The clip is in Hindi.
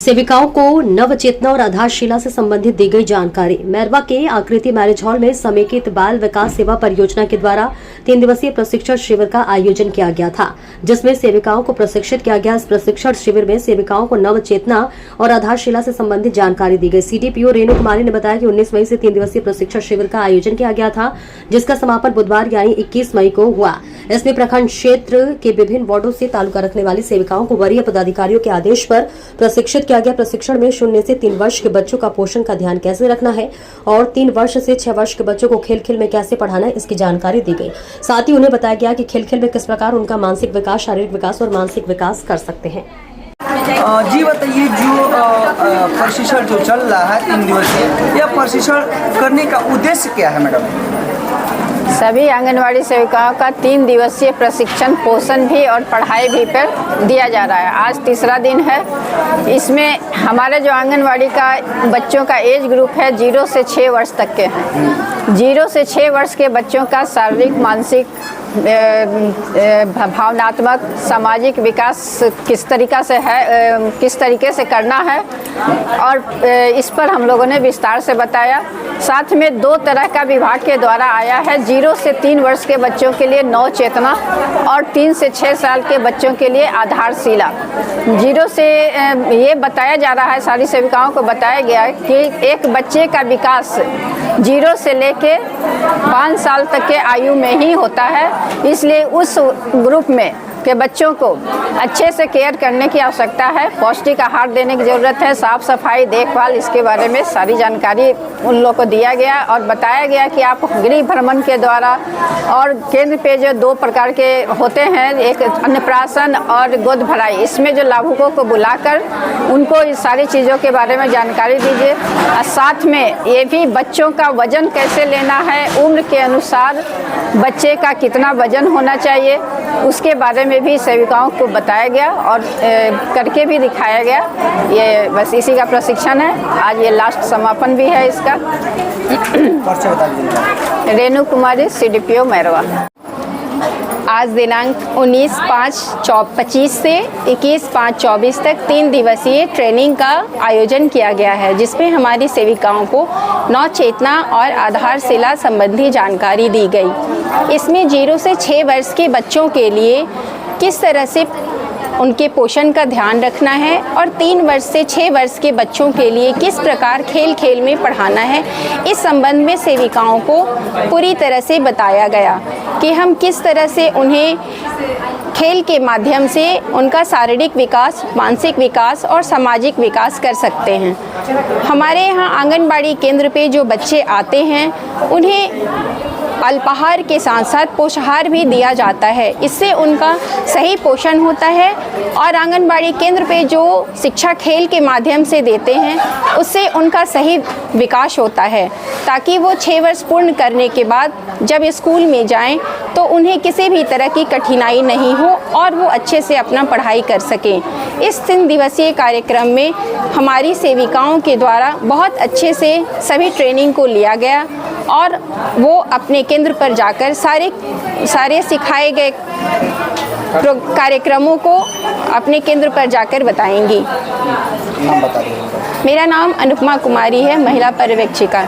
सेविकाओं को नव चेतना और आधारशिला से संबंधित दी गई जानकारी। मैरवा के आकृति मैरिज हॉल में समेकित बाल विकास सेवा परियोजना के द्वारा 3 दिवसीय प्रशिक्षण शिविर का आयोजन किया गया था, जिसमें सेविकाओं को प्रशिक्षित किया गया। इस प्रशिक्षण शिविर में सेविकाओं को नव चेतना और आधारशिला से संबंधित जानकारी दी गई। सीडीपीओ रेणु कुमारी ने बताया कि 19 मई से 3 दिवसीय प्रशिक्षण शिविर का आयोजन किया गया था, जिसका समापन बुधवार यानी 21 मई को हुआ। इसमें प्रखंड क्षेत्र के विभिन्न वार्डों से तालुका रखने वाली सेविकाओं को वरीय पदाधिकारियों के आदेश पर प्रशिक्षित किया गया। प्रशिक्षण में 0 से 3 वर्ष के बच्चों का पोषण का ध्यान कैसे रखना है और 3 वर्ष से 6 वर्ष के बच्चों को खेल खेल में कैसे पढ़ाना है, इसकी जानकारी दी गई। साथ ही उन्हें बताया गया कि खेल खेल में किस प्रकार उनका मानसिक विकास, शारीरिक विकास और मानसिक विकास कर सकते हैं। जी बताइए, जो प्रशिक्षण जो चल रहा है 3 दिवसीय, यह प्रशिक्षण करने का उद्देश्य क्या है मैडम? सभी आंगनवाड़ी सेविकाओं का 3 दिवसीय प्रशिक्षण पोषण भी और पढ़ाई भी पर दिया जा रहा है। आज तीसरा दिन है। इसमें हमारे जो आंगनवाड़ी का बच्चों का एज ग्रुप है 0 से 6 वर्ष तक के हैं। 0 से 6 वर्ष के बच्चों का शारीरिक, मानसिक, भावनात्मक, सामाजिक विकास किस तरीके से करना है और इस पर हम लोगों ने विस्तार से बताया। साथ में 2 तरह का विभाग के द्वारा आया है। 0 से 3 वर्ष के बच्चों के लिए नव चेतना और 3 से 6 साल के बच्चों के लिए आधारशिला। 0 से ये बताया जा रहा है, सारी सेविकाओं को बताया गया है कि एक बच्चे का विकास 0 से लेके 5 साल तक के आयु में ही होता है। इसलिए उस ग्रुप में के बच्चों को अच्छे से केयर करने की आवश्यकता है। पौष्टिक आहार देने की ज़रूरत है, साफ सफाई, देखभाल, इसके बारे में सारी जानकारी उन लोगों को दिया गया और बताया गया कि आप गृह भ्रमण के द्वारा और केंद्र पे जो 2 प्रकार के होते हैं, एक अन्नप्राशन और गोद भराई, इसमें जो लाभुकों को बुलाकर उनको इस सारी चीज़ों के बारे में जानकारी दीजिए। और साथ में ये भी बच्चों का वजन कैसे लेना है, उम्र के अनुसार बच्चे का कितना वजन होना चाहिए, उसके बारे में भी सेविकाओं को बताया गया और करके भी दिखाया गया। ये बस इसी का प्रशिक्षण है। आज ये लास्ट समापन भी है इसका। रेणु कुमारी, सीडीपीओ मैरवा। आज दिनांक 19/5/25 से 21/5/24 तक 3 दिवसीय ट्रेनिंग का आयोजन किया गया है, जिसमें हमारी सेविकाओं को नव चेतना और आधारशिला संबंधी जानकारी दी गई। इसमें 0 से 6 वर्ष के बच्चों के लिए किस तरह से उनके पोषण का ध्यान रखना है और 3 वर्ष से 6 वर्ष के बच्चों के लिए किस प्रकार खेल खेल में पढ़ाना है, इस संबंध में सेविकाओं को पूरी तरह से बताया गया कि हम किस तरह से उन्हें खेल के माध्यम से उनका शारीरिक विकास, मानसिक विकास और सामाजिक विकास कर सकते हैं। हमारे यहाँ आंगनबाड़ी केंद्र पे जो बच्चे आते हैं उन्हें अल्पाहार के साथ साथ पोषाहार भी दिया जाता है। इससे उनका सही पोषण होता है और आंगनबाड़ी केंद्र पे जो शिक्षा खेल के माध्यम से देते हैं उससे उनका सही विकास होता है, ताकि वो 6 वर्ष पूर्ण करने के बाद जब स्कूल में जाएं तो उन्हें किसी भी तरह की कठिनाई नहीं हो और वो अच्छे से अपना पढ़ाई कर सकें। इस 3 दिवसीय कार्यक्रम में हमारी सेविकाओं के द्वारा बहुत अच्छे से सभी ट्रेनिंग को लिया गया और वो अपने केंद्र पर जाकर सारे सिखाए गए कार्यक्रमों को अपने केंद्र पर जाकर बताएंगी। मेरा नाम अनुपमा कुमारी है, महिला पर्यवेक्षिका।